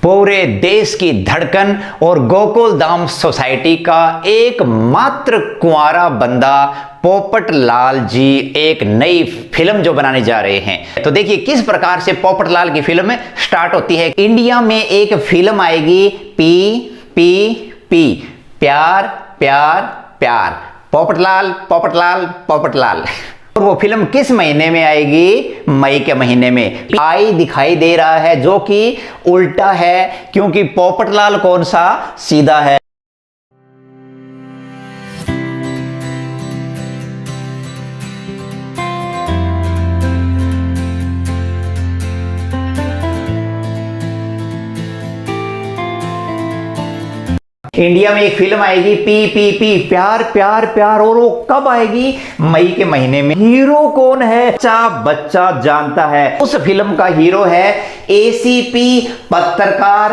पूरे देश की धड़कन और गोकुल धाम सोसाइटी का एकमात्र कुंवारा बंदा पोपट लाल जी एक नई फिल्म जो बनाने जा रहे हैं। तो देखिए किस प्रकार से पोपट लाल की फिल्म स्टार्ट होती है। इंडिया में एक फिल्म आएगी पी पी पी, प्यार प्यार प्यार, पोपट लाल पोपट लाल पोपट लाल। और वो फिल्म किस महीने में आएगी? मई के महीने में। आई दिखाई दे रहा है जो कि उल्टा है, क्योंकि पोपट लाल कौन सा सीधा है। इंडिया में एक फिल्म आएगी पी पी पी, प्यार प्यार प्यार। और वो कब आएगी? मई के महीने में। हीरो कौन है? बच्चा जानता है। उस फिल्म का हीरो है एसीपी पत्रकार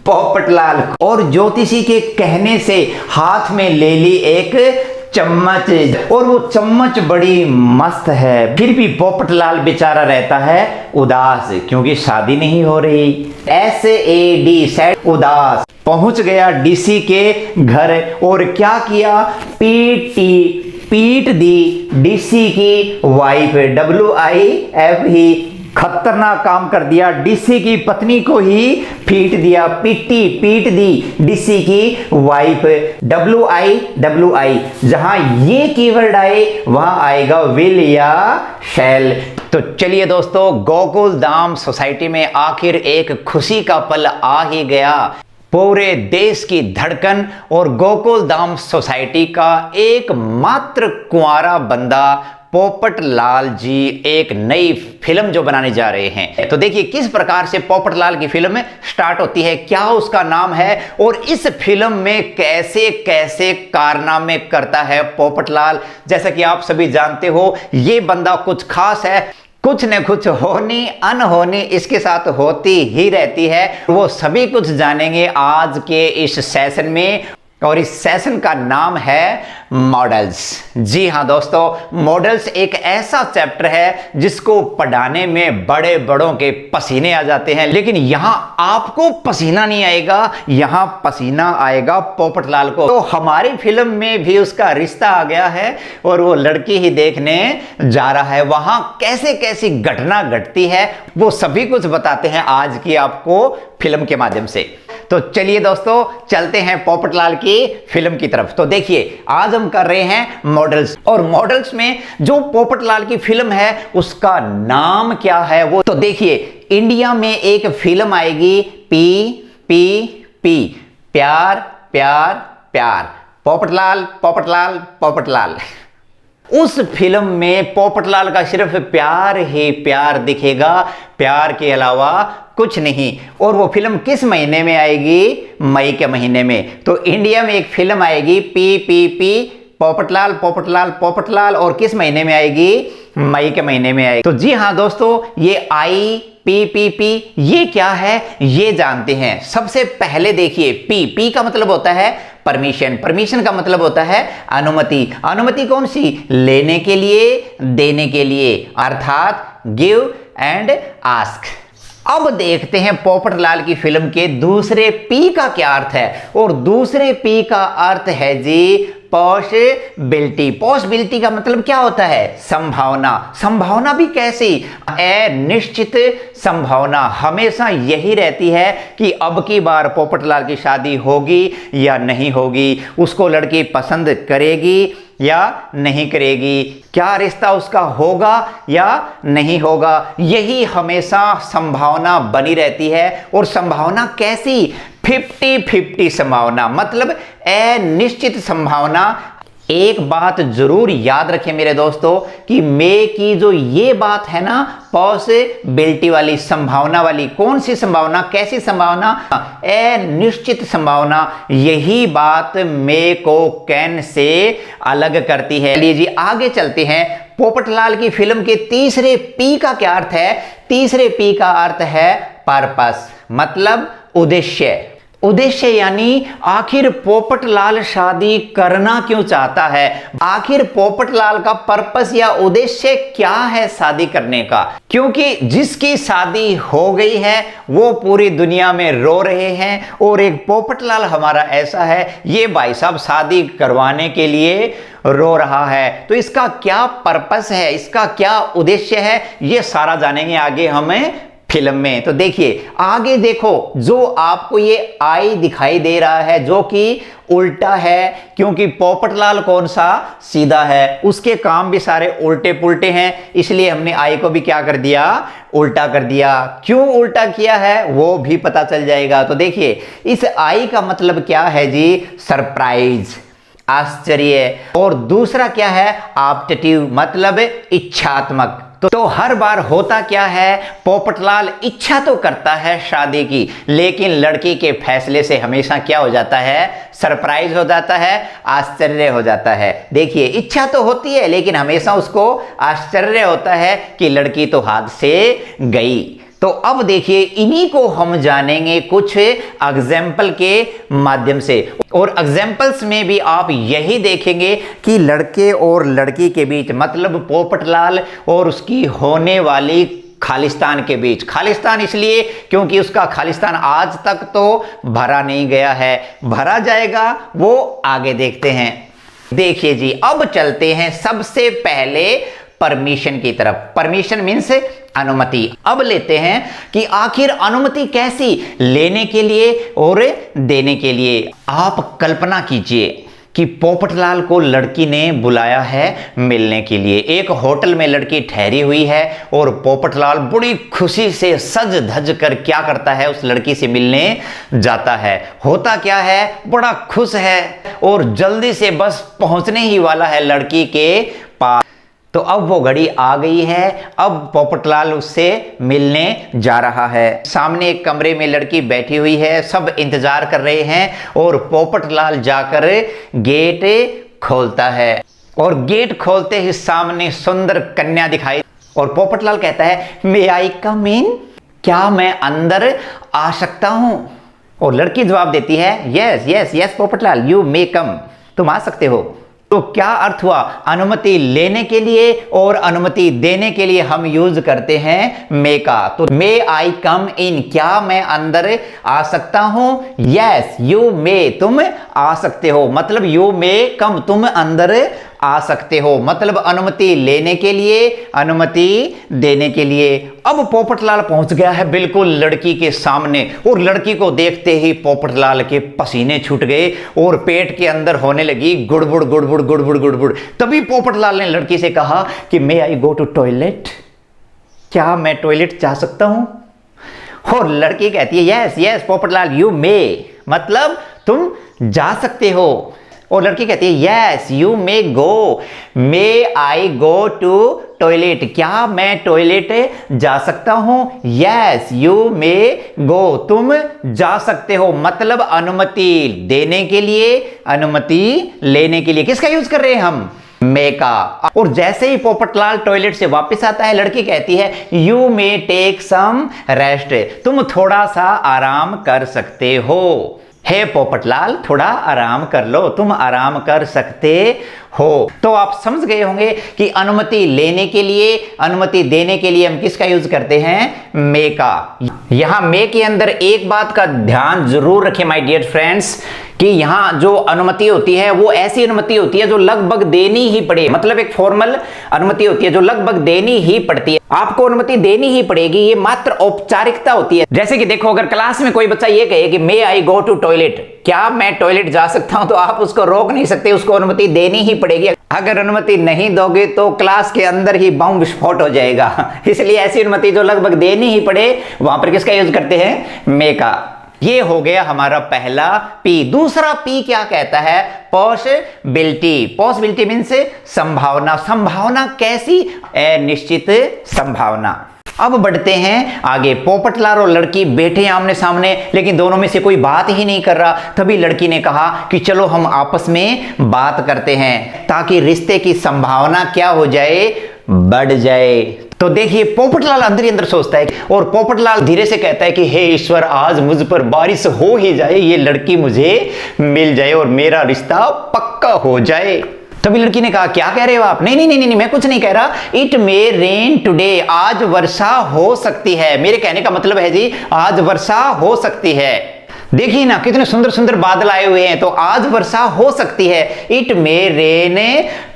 पोपट लाल। और ज्योतिषी के कहने से हाथ में ले ली एक चम्मच, और वो चम्मच बड़ी मस्त है। फिर भी पोपट लाल बेचारा रहता है उदास, क्योंकि शादी नहीं हो रही। SAD सैड, उदास। पहुंच गया डीसी के घर और क्या किया? पीट दी डीसी की वाइफ। WIF ही खतरनाक काम कर दिया। डीसी की पत्नी को ही पीट दिया, पीट दी डीसी की वाइफ। WI जहां ये कीवर्ड आए वहां आएगा विल या शैल। तो चलिए दोस्तों, गोकुल धाम सोसाइटी में आखिर एक खुशी का पल आ ही गया। पूरे देश की धड़कन और गोकुल धाम सोसाइटी का एकमात्र कुंवारा बंदा पोपट लाल जी एक नई फिल्म जो बनाने जा रहे हैं। तो देखिए किस प्रकार से पोपट लाल की फिल्म स्टार्ट होती है, क्या उसका नाम है, और इस फिल्म में कैसे कैसे कारनामे करता है पोपट लाल। जैसा कि आप सभी जानते हो, ये बंदा कुछ खास है। कुछ न कुछ होनी अनहोनी इसके साथ होती ही रहती है। वो सभी कुछ जानेंगे आज के इस सेशन में, और इस सेशन का नाम है मॉडल्स। जी हाँ दोस्तों, मॉडल्स एक ऐसा चैप्टर है जिसको पढ़ाने में बड़े बड़ों के पसीने आ जाते हैं, लेकिन यहाँ आपको पसीना नहीं आएगा, यहाँ पसीना आएगा पोपट लाल को। तो हमारी फिल्म में भी उसका रिश्ता आ गया है और वो लड़की ही देखने जा रहा है। वहां कैसे कैसी घटना घटती है वो सभी कुछ बताते हैं आज की आपको फिल्म के माध्यम से। तो चलिए दोस्तों, चलते हैं पोपट लाल की फिल्म की तरफ। तो देखिए आज हम कर रहे हैं मॉडल्स, और मॉडल्स में जो पोपट लाल की फिल्म है उसका नाम क्या है वो तो देखिए। इंडिया में एक फिल्म आएगी पी पी पी, प्यार प्यार प्यार, पोपट लाल पोपट लाल पोपट लाल। उस फिल्म में पोपट लाल का सिर्फ प्यार ही प्यार दिखेगा, प्यार के अलावा कुछ नहीं। और वो फिल्म किस महीने में आएगी? मई के महीने में। तो इंडिया में एक फिल्म आएगी P P P, Popat Lal Popat Lal Popat Lal, और किस महीने में आएगी? मई के महीने में आएगी। तो जी हाँ दोस्तों, ये आई पी पी पी ये क्या है ये जानते हैं। सबसे पहले देखिए, पी का मतलब होता है परमिशन, परमिशन का मतलब होता है अनुमति। अनुमति कौन सी? लेने के लिए, देने के लिए, अर्थात गिव एंड आस्क। अब देखते हैं पोपट लाल की फिल्म के दूसरे पी का क्या अर्थ है। और दूसरे पी का अर्थ है जी पॉसिबिलिटी। पॉसिबिलिटी का मतलब क्या होता है? संभावना। संभावना भी कैसी? अनिश्चित संभावना। हमेशा यही रहती है कि अब की बार पोपट लाल की शादी होगी या नहीं होगी, उसको लड़की पसंद करेगी या नहीं करेगी, क्या रिश्ता उसका होगा या नहीं होगा, यही हमेशा संभावना बनी रहती है। और संभावना कैसी? 50-50 संभावना, मतलब अनिश्चित संभावना। एक बात जरूर याद रखें मेरे दोस्तों कि मे की जो ये बात है ना, पॉसिबिलिटी वाली, संभावना वाली, कौन सी संभावना, कैसी संभावना? अनिश्चित संभावना। यही बात मे को कैन से अलग करती है। चलिए जी आगे चलते हैं। पोपट लाल की फिल्म के तीसरे पी का क्या अर्थ है? तीसरे पी का अर्थ है पर्पस, मतलब उद्देश्य। उद्देश्य यानी आखिर पोपटलाल शादी करना क्यों चाहता है, आखिर पोपटलाल का पर्पस या उद्देश्य क्या है शादी करने का। क्योंकि जिसकी शादी हो गई है वो पूरी दुनिया में रो रहे हैं और एक पोपटलाल हमारा ऐसा है, ये भाई साहब शादी करवाने के लिए रो रहा है। तो इसका क्या पर्पस है, इसका क्या उद्देश्य है, ये सारा जानेंगे आगे हमें फिल्म में। तो देखिए आगे देखो, जो आपको ये आई दिखाई दे रहा है जो कि उल्टा है, क्योंकि पोपटलाल कौन सा सीधा है, उसके काम भी सारे उल्टे पुल्टे हैं, इसलिए हमने आई को भी क्या कर दिया, उल्टा कर दिया। क्यों उल्टा किया है वो भी पता चल जाएगा। तो देखिए इस आई का मतलब क्या है जी, सरप्राइज, आश्चर्य, और दूसरा क्या है, ऑप्टेटिव, मतलब इच्छात्मक। तो हर बार होता क्या है, पोपटलाल इच्छा तो करता है शादी की, लेकिन लड़की के फैसले से हमेशा क्या हो जाता है, सरप्राइज हो जाता है, आश्चर्य हो जाता है। देखिए इच्छा तो होती है लेकिन हमेशा उसको आश्चर्य होता है कि लड़की तो हाथ से गई। तो अब देखिए इन्हीं को हम जानेंगे कुछ एग्जाम्पल के माध्यम से, और एग्जाम्पल्स में भी आप यही देखेंगे कि लड़के और लड़की के बीच, मतलब पोपटलाल और उसकी होने वाली खालिस्तान के बीच, खालिस्तान इसलिए क्योंकि उसका खालिस्तान आज तक तो भरा नहीं गया है, भरा जाएगा वो आगे देखते हैं। देखिए जी अब चलते हैं सबसे पहले परमिशन की तरफ। परमिशन मीन्स अनुमति। अब लेते हैं कि आखिर अनुमति कैसी, लेने के लिए और देने के लिए। आप कल्पना कीजिए कि पोपटलाल को लड़की ने बुलाया है मिलने के लिए, एक होटल में लड़की ठहरी हुई है और पोपटलाल बड़ी खुशी से सज धज कर क्या करता है, उस लड़की से मिलने जाता है। होता क्या है, बड़ा खुश है और जल्दी से बस पहुंचने ही वाला है लड़की के पास। तो अब वो घड़ी आ गई है, अब पोपटलाल उससे मिलने जा रहा है। सामने एक कमरे में लड़की बैठी हुई है, सब इंतजार कर रहे हैं और पोपटलाल जाकर गेट खोलता है और गेट खोलते ही सामने सुंदर कन्या दिखाई, और पोपटलाल कहता है मे आई कम इन, क्या मैं अंदर आ सकता हूं। और लड़की जवाब देती है yes yes yes Popatlal you may come, तुम आ सकते हो। तो क्या अर्थ हुआ, अनुमति लेने के लिए और अनुमति देने के लिए हम यूज करते हैं मे का। तो मे आई कम इन, क्या मैं अंदर आ सकता हूं। यस यू मे, तुम आ सकते हो, मतलब यू मे कम, तुम अंदर आ सकते हो, मतलब अनुमति लेने के लिए, अनुमति देने के लिए। अब पोपटलाल पहुंच गया है बिल्कुल लड़की के सामने, और लड़की को देखते ही पोपटलाल के पसीने छूट गए और पेट के अंदर होने लगी गुड़बुड़ गुड़बुड़ गुड़बुड़ गुड़बुड़। तभी पोपटलाल ने लड़की से कहा कि मे आई गो टू टॉयलेट, क्या मैं टॉयलेट जा सकता हूं। और लड़की कहती है yes yes Popatlal you may, मतलब तुम जा सकते हो। और लड़की कहती है yes you may go, may I go to toilet, क्या मैं टॉयलेट जा सकता हूं। यस यू मे गो, तुम जा सकते हो, मतलब अनुमति देने के लिए, अनुमति लेने के लिए। किसका यूज कर रहे हैं हम, मे का। और जैसे ही पोपटलाल टॉयलेट से वापस आता है लड़की कहती है you may take some rest, तुम थोड़ा सा आराम कर सकते हो। हे पोपटलाल थोड़ा आराम कर लो, तुम आराम कर सकते हो। तो आप समझ गए होंगे कि अनुमति लेने के लिए, अनुमति देने के लिए हम किसका यूज करते हैं, मे का। यहां मे के अंदर एक बात का ध्यान जरूर रखें माय डियर फ्रेंड्स, कि यहां जो अनुमति होती है वो ऐसी अनुमति होती है जो लगभग देनी ही पड़े, मतलब एक फॉर्मल अनुमति होती है जो लगभग देनी ही पड़ती है, आपको अनुमति देनी ही पड़ेगी, ये मात्र औपचारिकता होती है। जैसे कि देखो अगर क्लास में कोई बच्चा ये कहे कि मे आई गो टू टॉयलेट, क्या मैं टॉयलेट जा सकता हूं, तो आप उसको रोक नहीं सकते, उसको अनुमति देनी ही पड़ेगी। अगर अनुमति नहीं दोगे तो क्लास के अंदर ही बम विस्फोट हो जाएगा। इसलिए ऐसी अनुमति जो लगभग देनी ही पड़े वहां पर किसका यूज करते हैं, मे का। ये हो गया हमारा पहला पी। दूसरा पी क्या कहता है, पॉसिबिलिटी। पॉसिबिलिटी मीन्स संभावना। संभावना कैसी, निश्चित संभावना। अब बढ़ते हैं आगे। पोपटलाल और लड़की बैठे आमने सामने, लेकिन दोनों में से कोई बात ही नहीं कर रहा। तभी लड़की ने कहा कि चलो हम आपस में बात करते हैं, ताकि रिश्ते की संभावना क्या हो जाए, बढ़ जाए। तो देखिए पोपटलाल अंदर ही अंदर सोचता है और पोपटलाल धीरे से कहता है कि हे ईश्वर, आज मुझ पर बारिश हो ही जाए, ये लड़की मुझे मिल जाए और मेरा रिश्ता पक्का हो जाए। तभी लड़की ने कहा, क्या कह रहे हो आप? नहीं नहीं नहीं नहीं, मैं कुछ नहीं कह रहा। इट मे रेन टुडे, आज वर्षा हो सकती है। मेरे कहने का मतलब है जी, आज वर्षा हो सकती है। देखिए ना कितने सुंदर सुंदर बादल आए हुए हैं, तो आज वर्षा हो सकती है। इट मे रेन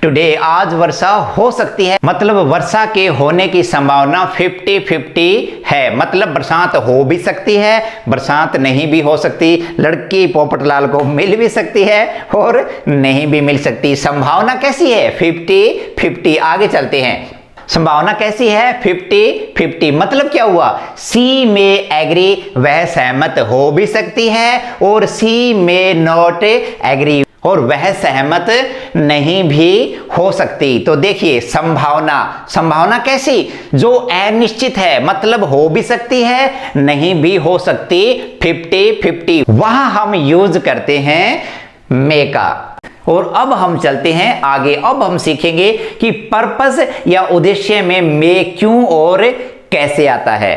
टुडे, आज वर्षा हो सकती है, मतलब वर्षा के होने की संभावना 50-50 है। मतलब बरसात हो भी सकती है, बरसात नहीं भी हो सकती। लड़की पोपटलाल को मिल भी सकती है और नहीं भी मिल सकती। संभावना कैसी है? 50-50। आगे चलते हैं। संभावना कैसी है? 50-50। मतलब क्या हुआ? सी में एग्री, वह सहमत हो भी सकती है, और सी में नॉट एग्री, और वह सहमत नहीं भी हो सकती। तो देखिए संभावना कैसी? जो अनिश्चित है, मतलब हो भी सकती है, नहीं भी हो सकती। 50-50 वहां हम यूज करते हैं मे का। और अब हम चलते हैं आगे। अब हम सीखेंगे कि पर्पस या उद्देश्य में मे क्यों और कैसे आता है।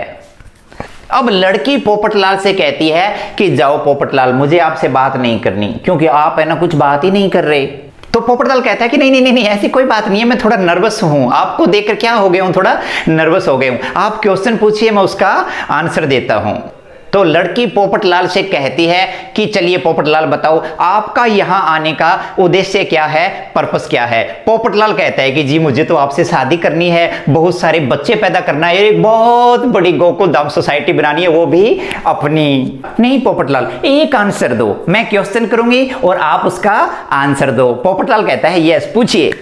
अब लड़की पोपटलाल से कहती है कि जाओ पोपटलाल, मुझे आपसे बात नहीं करनी, क्योंकि आप है ना कुछ बात ही नहीं कर रहे। तो पोपटलाल कहता है कि नहीं नहीं नहीं नहीं, ऐसी कोई बात नहीं है, मैं थोड़ा नर्वस हूं। आपको देखकर क्या हो गया हूं? थोड़ा नर्वस हो गया हूं। आप क्वेश्चन पूछिए, मैं उसका आंसर देता हूं। तो लड़की पोपटलाल से कहती है कि चलिए पोपटलाल बताओ, आपका यहां आने का उद्देश्य क्या है, पर्पस क्या है? पोपटलाल कहता है कि जी मुझे तो आपसे शादी करनी है, बहुत सारे बच्चे पैदा करना है, एक बहुत बड़ी गोकुल धाम सोसाइटी बनानी है, वो भी अपनी। नहीं पोपटलाल, एक आंसर दो, मैं क्वेश्चन करूंगी और आप उसका आंसर दो। पोपटलाल कहता है यस, पूछिए।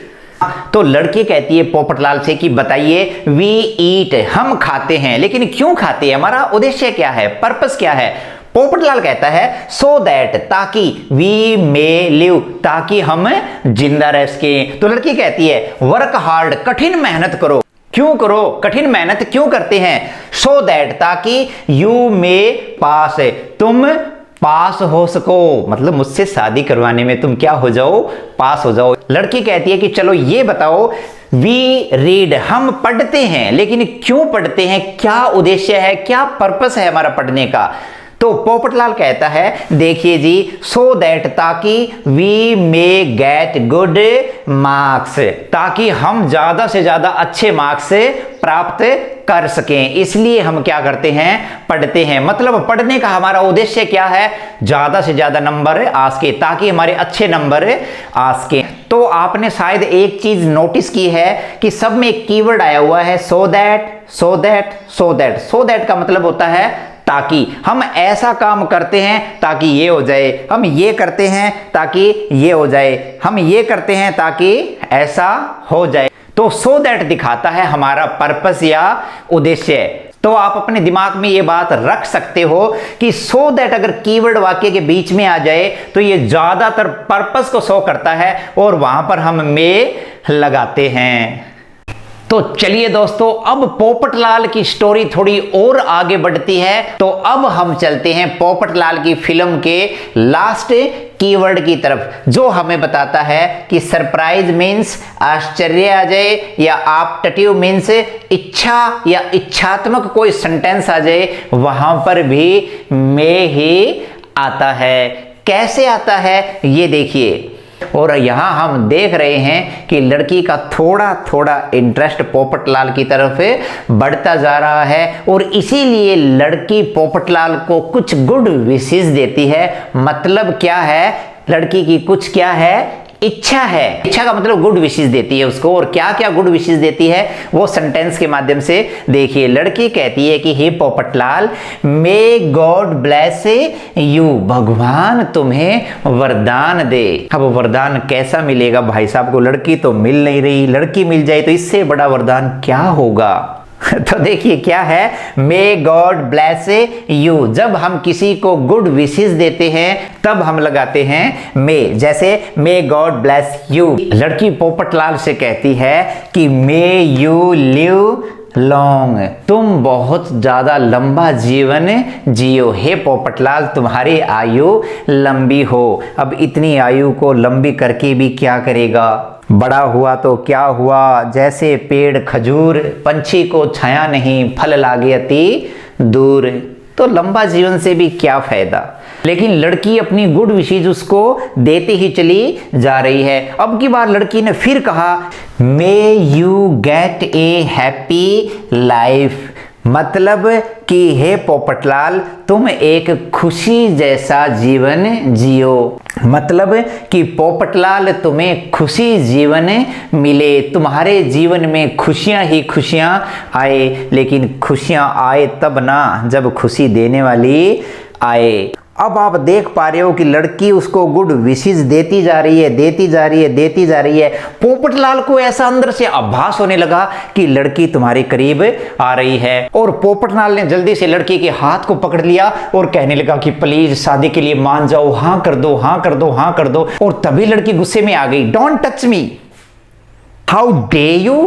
तो लड़की कहती है पोपटलाल से कि बताइए, वी ईट, हम खाते हैं, लेकिन क्यों खाते हैं? हमारा उद्देश्य क्या है, पर्पस क्या है? पोपटलाल कहता है सो दैट, ताकि, वी मे लिव, ताकि हम जिंदा रह सके। तो लड़की कहती है वर्क हार्ड, कठिन मेहनत करो। क्यों करो कठिन मेहनत? क्यों करते हैं? सो दैट, ताकि, यू मे पास, तुम पास हो सको, मतलब मुझसे शादी करवाने में तुम क्या हो जाओ, पास हो जाओ। लड़की कहती है कि चलो ये बताओ, वी रीड, हम पढ़ते हैं, लेकिन क्यों पढ़ते हैं, क्या उद्देश्य है, क्या पर्पस है हमारा पढ़ने का? तो पोपटलाल कहता है देखिए जी, सो दैट, ताकि, we may get good marks, ताकि हम ज्यादा से ज्यादा अच्छे मार्क्स प्राप्त कर सकें, इसलिए हम क्या करते हैं, पढ़ते हैं। मतलब पढ़ने का हमारा उद्देश्य क्या है? ज्यादा से ज्यादा नंबर आ सके, ताकि हमारे अच्छे नंबर आ सके। तो आपने शायद एक चीज नोटिस की है कि सब में एक कीवर्ड आया हुआ है, so that, so that, so that. So that का मतलब होता है ताकि, हम ऐसा काम करते हैं ताकि ये हो जाए, हम ये करते हैं ताकि ये हो जाए, हम ये करते हैं ताकि ऐसा हो जाए। तो सो दैट दिखाता है हमारा पर्पस या उद्देश्य। तो आप अपने दिमाग में ये बात रख सकते हो कि सो दैट अगर कीवर्ड वाक्य के बीच में आ जाए तो ये ज्यादातर पर्पस को शो करता है, और वहां पर हम मे लगाते हैं। तो चलिए दोस्तों, अब पोपटलाल की स्टोरी थोड़ी और आगे बढ़ती है। तो अब हम चलते हैं पोपटलाल की फिल्म के लास्ट कीवर्ड की तरफ, जो हमें बताता है कि सरप्राइज मीन्स आश्चर्य आ जाए, या ऑप्टेटिव मीन्स इच्छा या इच्छात्मक कोई सेंटेंस आ जाए, वहां पर भी मे ही आता है। कैसे आता है ये देखिए। और यहां हम देख रहे हैं कि लड़की का थोड़ा थोड़ा इंटरेस्ट पोपटलाल की तरफ बढ़ता जा रहा है, और इसीलिए लड़की पोपटलाल को कुछ गुड विशेस देती है। मतलब क्या है, लड़की की कुछ क्या है, इच्छा है। इच्छा का मतलब गुड विशेस देती है उसको। और क्या क्या गुड विशेस देती है वो सेंटेंस के माध्यम से देखिए। लड़की कहती है कि hey Popatlal, may God bless you, भगवान तुम्हें वरदान दे। अब वरदान कैसा मिलेगा भाई साहब को? लड़की तो मिल नहीं रही, लड़की मिल जाए तो इससे बड़ा वरदान क्या होगा? तो देखिए क्या है, मे गॉड ब्लेस यू। जब हम किसी को गुड विशेस देते हैं तब हम लगाते हैं मे, जैसे मे गॉड ब्लेस यू। लड़की पोपटलाल से कहती है कि मे यू लिव लॉन्ग, तुम बहुत ज्यादा लंबा जीवन जियो। हे पोपटलाल, तुम्हारी आयु लंबी हो। अब इतनी आयु को लंबी करके भी क्या करेगा? बड़ा हुआ तो क्या हुआ, जैसे पेड़ खजूर, पंछी को छाया नहीं, फल लागे अति दूर। तो लंबा जीवन से भी क्या फायदा। लेकिन लड़की अपनी गुड विशेज उसको देते ही चली जा रही है। अब की बार लड़की ने फिर कहा, may you get A happy life, मतलब कि हे पोपटलाल तुम एक खुशी जैसा जीवन जियो। मतलब कि पोपटलाल तुम्हें खुशी जीवन मिले, तुम्हारे जीवन में खुशियां ही खुशियां आए। लेकिन खुशियां आए तब ना जब खुशी देने वाली आए। अब आप देख पा रहे हो कि लड़की उसको गुड विशेस देती जा रही है, देती जा रही है, देती जा रही है। पोपटलाल को ऐसा अंदर से आभास होने लगा कि लड़की तुम्हारे करीब आ रही है। और पोपटलाल ने जल्दी से लड़की के हाथ को पकड़ लिया और कहने लगा कि प्लीज शादी के लिए मान जाओ, हाँ कर दो, हाँ कर दो, हाँ कर दो। और तभी लड़की गुस्से में आ गई, don't touch me, how day you,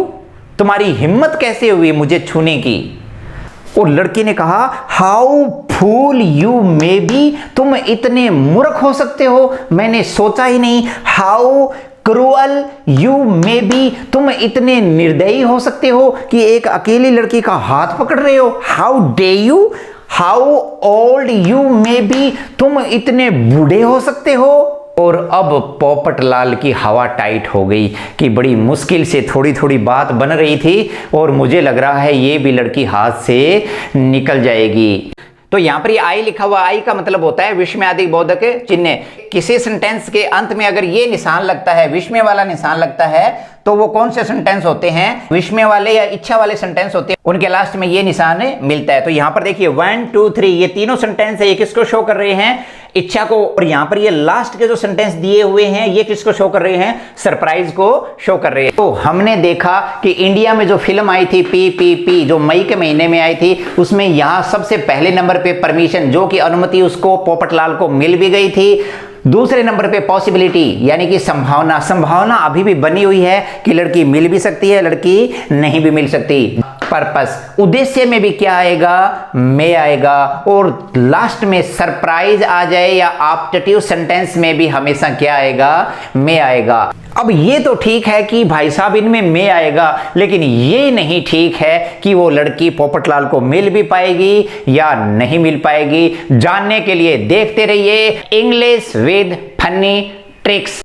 तुम्हारी हिम्मत कैसे हुई मुझे छूने की। और लड़की ने कहा, how fool you may be, तुम इतने मूर्ख हो सकते हो, मैंने सोचा ही नहीं। How cruel you may be, तुम इतने निर्दयी हो सकते हो कि एक अकेली लड़की का हाथ पकड़ रहे हो। How day you, how old you may be, तुम इतने बूढ़े हो सकते हो। और अब पोपटलाल की हवा टाइट हो गई कि बड़ी मुश्किल से थोड़ी थोड़ी बात बन रही थी और मुझे लग रहा है ये भी लड़की हाथ से निकल जाएगी। तो यहां पर ये आई लिखा हुआ, आई का मतलब होता है विस्मयादि बोधक चिन्ह। किसी सेंटेंस के अंत में अगर ये निशान लगता है, विस्मय वाला निशान लगता है, तो वो कौन से सेंटेंस होते हैं, विस्मय वाले या इच्छा वाले सेंटेंस होते हैं, उनके लास्ट में ये निशान मिलता है। तो यहां पर देखिए 1 2 3 ये तीनों सेंटेंस है, ये किसको शो कर रहे हैं, इच्छा को। और यहां पर ये लास्ट के जो सेंटेंस दिए हुए हैं ये किसको शो कर रहे हैं, सरप्राइज को शो कर रहे हैं। तो हमने देखा कि इंडिया में जो फिल्म आई थी पी जो मई के महीने में आई थी, उसमें यहां सबसे पहले नंबर पे परमिशन, जो कि अनुमति उसको पोपटलाल को मिल भी गई थी। दूसरे नंबर पे पॉसिबिलिटी यानी कि संभावना अभी भी बनी हुई है कि लड़की मिल भी सकती है, लड़की नहीं भी मिल सकती। पर्पस, उद्देश्य में भी क्या आएगा, में आएगा। और लास्ट में सरप्राइज आ जाए या ऑप्टेटिव सेंटेंस में भी हमेशा क्या आएगा, में आएगा। अब ये तो ठीक है कि भाई साहब इनमें में आएगा, लेकिन ये नहीं ठीक है कि वो लड़की पोपटलाल को मिल भी पाएगी या नहीं मिल पाएगी। जानने के लिए देखते रहिए इंग्लिश विद फनी ट्रिक्स।